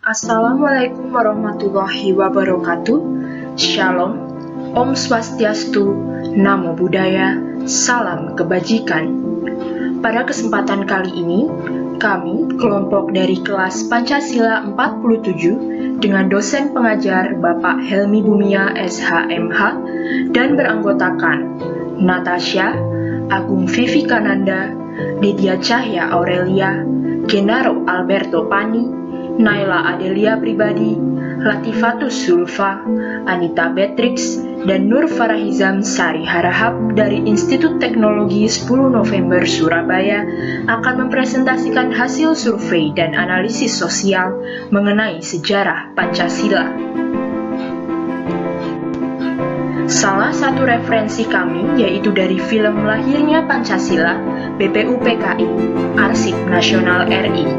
Assalamualaikum warahmatullahi wabarakatuh. Shalom, Om Swastiastu, Namo Buddhaya, Salam Kebajikan. Pada kesempatan kali ini, kami, kelompok dari kelas Pancasila 47, dengan dosen pengajar Bapak Helmi Bumia SHMH, dan beranggotakan Natasha, Agung Vivi Kananda, Lydia Cahya Aurelia, Genaro Alberto Pani, Naila Adelia Pribadi, Latifatus Zulfa, Anita Beatrix, dan Nur Farahizam Sari Harahap dari Institut Teknologi 10 November Surabaya akan mempresentasikan hasil survei dan analisis sosial mengenai sejarah Pancasila. Salah satu referensi kami yaitu dari film Lahirnya Pancasila, BPUPKI, Arsip Nasional RI.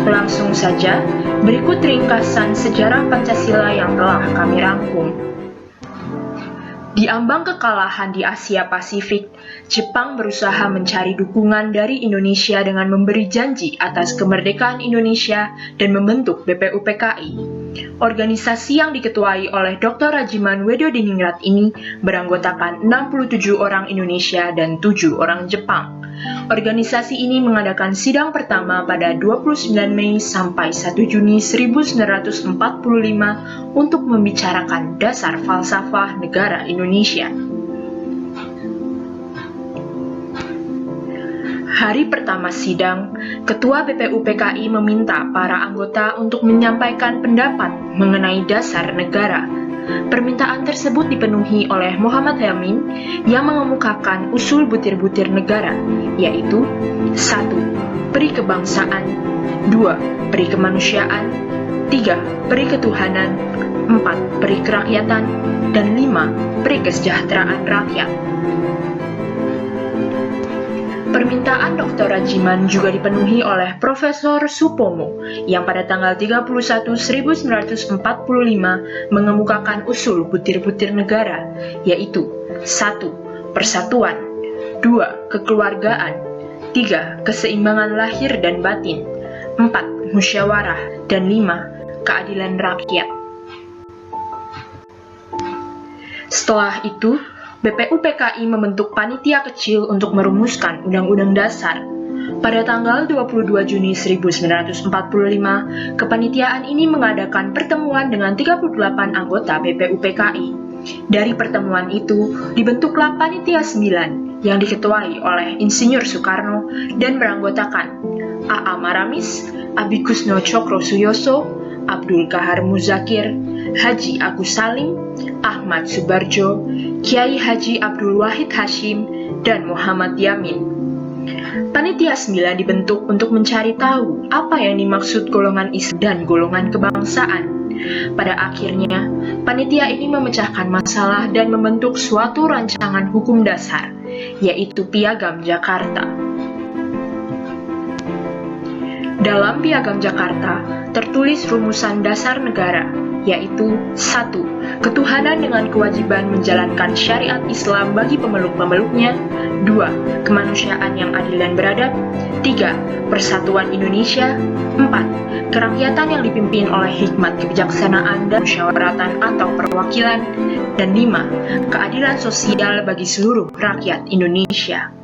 Langsung saja, berikut ringkasan sejarah Pancasila yang telah kami rangkum. Di ambang kekalahan di Asia Pasifik, Jepang berusaha mencari dukungan dari Indonesia dengan memberi janji atas kemerdekaan Indonesia dan membentuk BPUPKI. Organisasi yang diketuai oleh Dr. Rajiman Wedodiningrat ini beranggotakan 67 orang Indonesia dan 7 orang Jepang. Organisasi ini mengadakan sidang pertama pada 29 Mei sampai 1 Juni 1945 untuk membicarakan dasar falsafah negara Indonesia. Hari pertama sidang, Ketua BPUPKI meminta para anggota untuk menyampaikan pendapat mengenai dasar negara. Permintaan tersebut dipenuhi oleh Muhammad Yamin yang mengemukakan usul butir-butir negara, yaitu 1. Peri kebangsaan, 2. Peri kemanusiaan, 3. Peri ketuhanan, 4. Peri kerakyatan, dan 5. Peri kesejahteraan rakyat. Permintaan Dr. Rajiman juga dipenuhi oleh Profesor Supomo yang pada tanggal 31/1945 mengemukakan usul butir-butir negara, yaitu 1. Persatuan, 2. Kekeluargaan, 3. Keseimbangan lahir dan batin, 4. Musyawarah, dan 5. Keadilan rakyat. Setelah itu, BPUPKI membentuk panitia kecil untuk merumuskan Undang-Undang Dasar. Pada tanggal 22 Juni 1945, kepanitiaan ini mengadakan pertemuan dengan 38 anggota BPUPKI. Dari pertemuan itu, dibentuklah Panitia 9 yang diketuai oleh Insinyur Soekarno dan beranggotakan A.A. Maramis, Abikusno Cokro Suyoso, Abdul Kahar Muzakir, Haji Agus Salim, Ahmad Subarjo, Kiai Haji Abdul Wahid Hashim, dan Muhammad Yamin. Panitia 9 dibentuk untuk mencari tahu apa yang dimaksud golongan Islam dan golongan kebangsaan. Pada akhirnya, panitia ini memecahkan masalah dan membentuk suatu rancangan hukum dasar, yaitu Piagam Jakarta. Dalam Piagam Jakarta, tertulis rumusan dasar negara, yaitu 1. Ketuhanan dengan kewajiban menjalankan syariat Islam bagi pemeluk-pemeluknya, 2. Kemanusiaan yang adil dan beradab, 3. Persatuan Indonesia, 4. Kerakyatan yang dipimpin oleh hikmat kebijaksanaan dan musyawaratan atau perwakilan, dan 5. Keadilan sosial bagi seluruh rakyat Indonesia.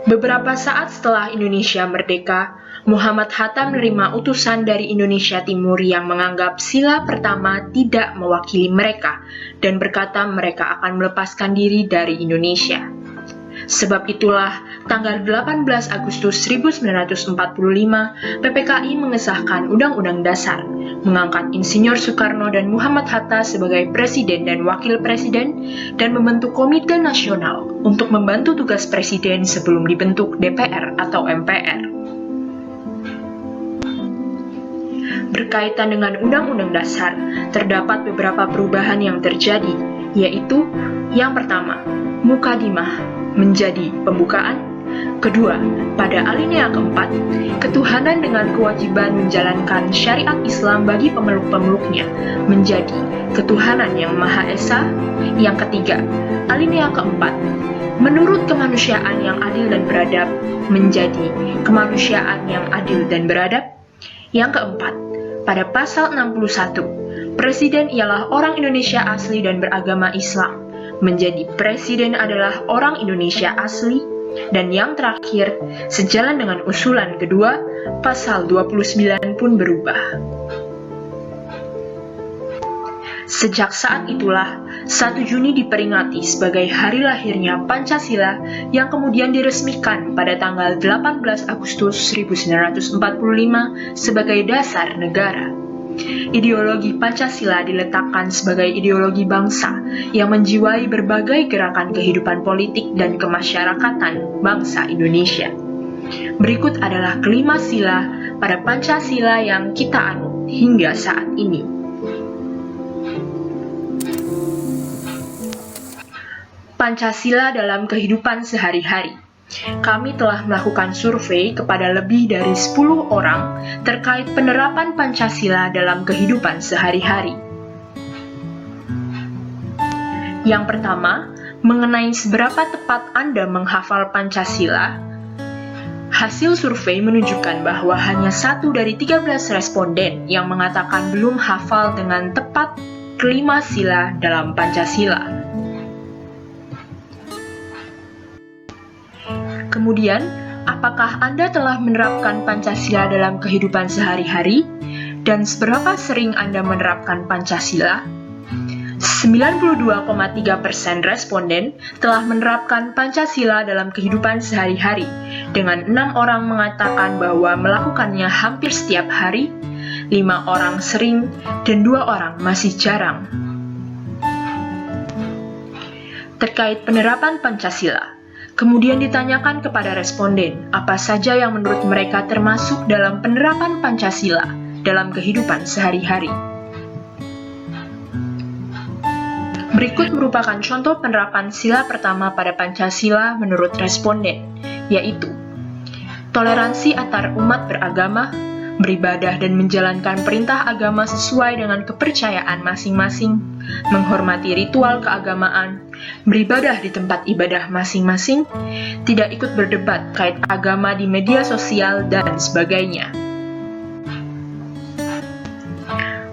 Beberapa saat setelah Indonesia merdeka, Muhammad Hatta menerima utusan dari Indonesia Timur yang menganggap sila pertama tidak mewakili mereka dan berkata mereka akan melepaskan diri dari Indonesia. Sebab itulah, tanggal 18 Agustus 1945, PPKI mengesahkan Undang-Undang Dasar, mengangkat Insinyur Soekarno dan Muhammad Hatta sebagai Presiden dan Wakil Presiden, dan membentuk Komite Nasional untuk membantu tugas Presiden sebelum dibentuk DPR atau MPR. Berkaitan dengan Undang-Undang Dasar, terdapat beberapa perubahan yang terjadi, yaitu yang pertama, Mukadimah menjadi pembukaan. Kedua, pada alinea keempat, ketuhanan dengan kewajiban menjalankan syariat Islam bagi pemeluk-pemeluknya menjadi ketuhanan yang Maha Esa. Yang ketiga, alinea keempat, menurut kemanusiaan yang adil dan beradab menjadi kemanusiaan yang adil dan beradab. Yang keempat, pada pasal 61, Presiden ialah orang Indonesia asli dan beragama Islam. Menjadi presiden adalah orang Indonesia asli. Dan yang terakhir, sejalan dengan usulan kedua, pasal 29 pun berubah. Sejak saat itulah, 1 Juni diperingati sebagai hari lahirnya Pancasila yang kemudian diresmikan pada tanggal 18 Agustus 1945 sebagai dasar negara. Ideologi Pancasila diletakkan sebagai ideologi bangsa yang menjiwai berbagai gerakan kehidupan politik dan kemasyarakatan bangsa Indonesia. Berikut adalah kelima sila pada Pancasila yang kita anut hingga saat ini. Pancasila dalam kehidupan sehari-hari. Kami telah melakukan survei kepada lebih dari 10 orang terkait penerapan Pancasila dalam kehidupan sehari-hari. Yang pertama, mengenai seberapa tepat Anda menghafal Pancasila. Hasil survei menunjukkan bahwa hanya 1 dari 13 responden yang mengatakan belum hafal dengan tepat kelima sila dalam Pancasila. Kemudian, apakah Anda telah menerapkan Pancasila dalam kehidupan sehari-hari? Dan seberapa sering Anda menerapkan Pancasila? 92,3% responden telah menerapkan Pancasila dalam kehidupan sehari-hari, dengan 6 orang mengatakan bahwa melakukannya hampir setiap hari, 5 orang sering, dan 2 orang masih jarang. Terkait penerapan Pancasila, kemudian ditanyakan kepada responden apa saja yang menurut mereka termasuk dalam penerapan Pancasila dalam kehidupan sehari-hari. Berikut merupakan contoh penerapan sila pertama pada Pancasila menurut responden, yaitu toleransi antar umat beragama, beribadah dan menjalankan perintah agama sesuai dengan kepercayaan masing-masing, menghormati ritual keagamaan, beribadah di tempat ibadah masing-masing, tidak ikut berdebat kait agama di media sosial, dan sebagainya.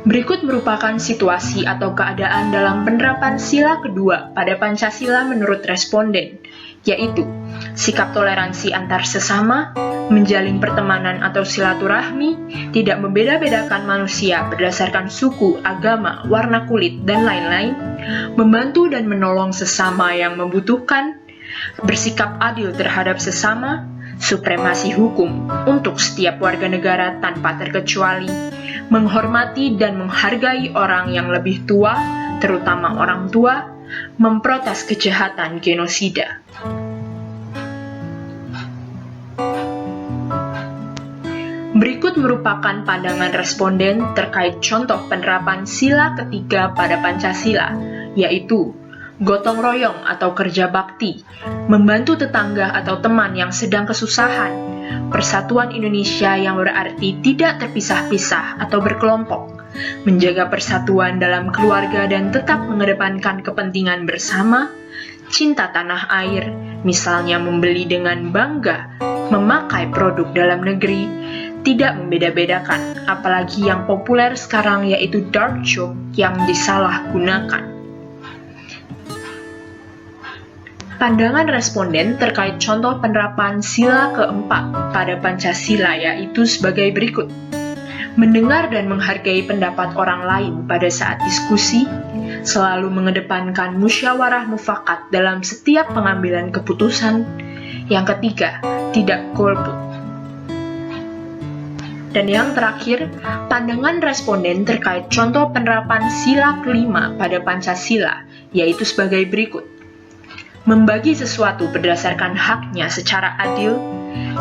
Berikut merupakan situasi atau keadaan dalam penerapan sila kedua pada Pancasila menurut responden, yaitu sikap toleransi antar sesama, menjalin pertemanan atau silaturahmi, tidak membeda-bedakan manusia berdasarkan suku, agama, warna kulit, dan lain-lain, membantu dan menolong sesama yang membutuhkan, bersikap adil terhadap sesama, supremasi hukum untuk setiap warga negara tanpa terkecuali, menghormati dan menghargai orang yang lebih tua, terutama orang tua, memprotes kejahatan genosida. Berikut merupakan pandangan responden terkait contoh penerapan sila ketiga pada Pancasila, yaitu gotong royong atau kerja bakti, membantu tetangga atau teman yang sedang kesusahan, persatuan Indonesia yang berarti tidak terpisah-pisah atau berkelompok, menjaga persatuan dalam keluarga dan tetap mengedepankan kepentingan bersama, cinta tanah air, misalnya membeli dengan bangga, memakai produk dalam negeri, tidak membeda-bedakan, apalagi yang populer sekarang yaitu dark joke yang disalahgunakan. Pandangan responden terkait contoh penerapan sila keempat pada Pancasila yaitu sebagai berikut. Mendengar dan menghargai pendapat orang lain pada saat diskusi, selalu mengedepankan musyawarah mufakat dalam setiap pengambilan keputusan. Yang ketiga, tidak golput. Dan yang terakhir, pandangan responden terkait contoh penerapan sila kelima pada Pancasila, yaitu sebagai berikut. Membagi sesuatu berdasarkan haknya secara adil,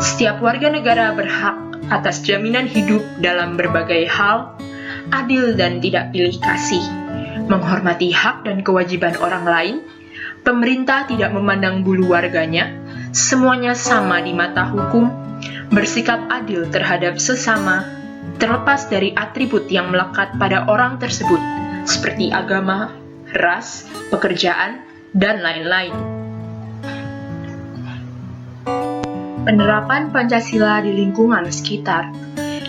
setiap warga negara berhak atas jaminan hidup dalam berbagai hal, adil dan tidak pilih kasih, menghormati hak dan kewajiban orang lain, pemerintah tidak memandang bulu warganya, semuanya sama di mata hukum, bersikap adil terhadap sesama, terlepas dari atribut yang melekat pada orang tersebut, seperti agama, ras, pekerjaan, dan lain-lain. Penerapan Pancasila di lingkungan sekitar.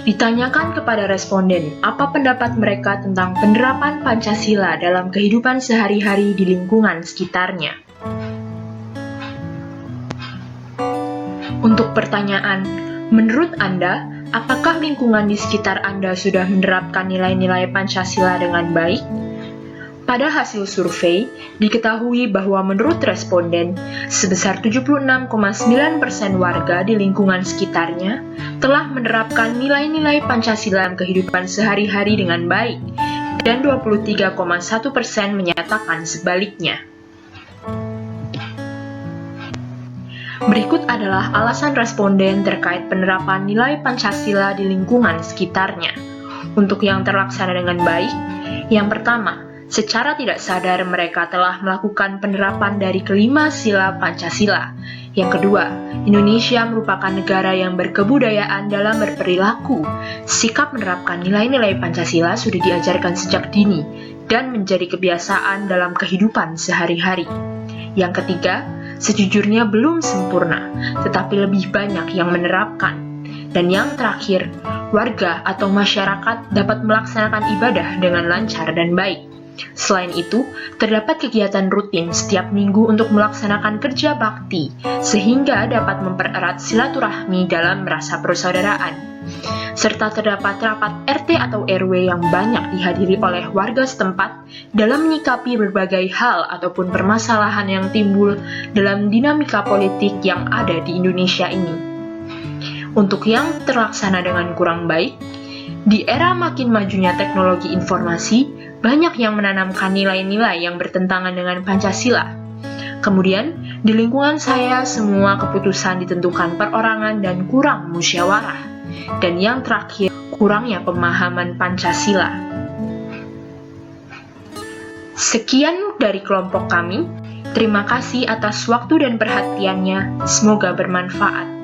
Ditanyakan kepada responden apa pendapat mereka tentang penerapan Pancasila dalam kehidupan sehari-hari di lingkungan sekitarnya. Untuk pertanyaan, menurut Anda, apakah lingkungan di sekitar Anda sudah menerapkan nilai-nilai Pancasila dengan baik? Pada hasil survei, diketahui bahwa menurut responden, sebesar 76,9% warga di lingkungan sekitarnya telah menerapkan nilai-nilai Pancasila dalam kehidupan sehari-hari dengan baik, dan 23,1% menyatakan sebaliknya. Berikut adalah alasan responden terkait penerapan nilai Pancasila di lingkungan sekitarnya. Untuk yang terlaksana dengan baik, yang pertama, secara tidak sadar mereka telah melakukan penerapan dari kelima sila Pancasila. Yang kedua, Indonesia merupakan negara yang berkebudayaan dalam berperilaku. Sikap menerapkan nilai-nilai Pancasila sudah diajarkan sejak dini dan menjadi kebiasaan dalam kehidupan sehari-hari. Yang ketiga, sejujurnya belum sempurna, tetapi lebih banyak yang menerapkan. Dan yang terakhir, warga atau masyarakat dapat melaksanakan ibadah dengan lancar dan baik. Selain itu, terdapat kegiatan rutin setiap minggu untuk melaksanakan kerja bakti, sehingga dapat mempererat silaturahmi dalam rasa persaudaraan. Serta terdapat rapat RT atau RW yang banyak dihadiri oleh warga setempat dalam menyikapi berbagai hal ataupun permasalahan yang timbul dalam dinamika politik yang ada di Indonesia ini. Untuk yang terlaksana dengan kurang baik, di era makin majunya teknologi informasi, banyak yang menanamkan nilai-nilai yang bertentangan dengan Pancasila. Kemudian, di lingkungan saya, semua keputusan ditentukan perorangan dan kurang musyawarah. Dan yang terakhir, kurangnya pemahaman Pancasila. Sekian dari kelompok kami. Terima kasih atas waktu dan perhatiannya. Semoga bermanfaat.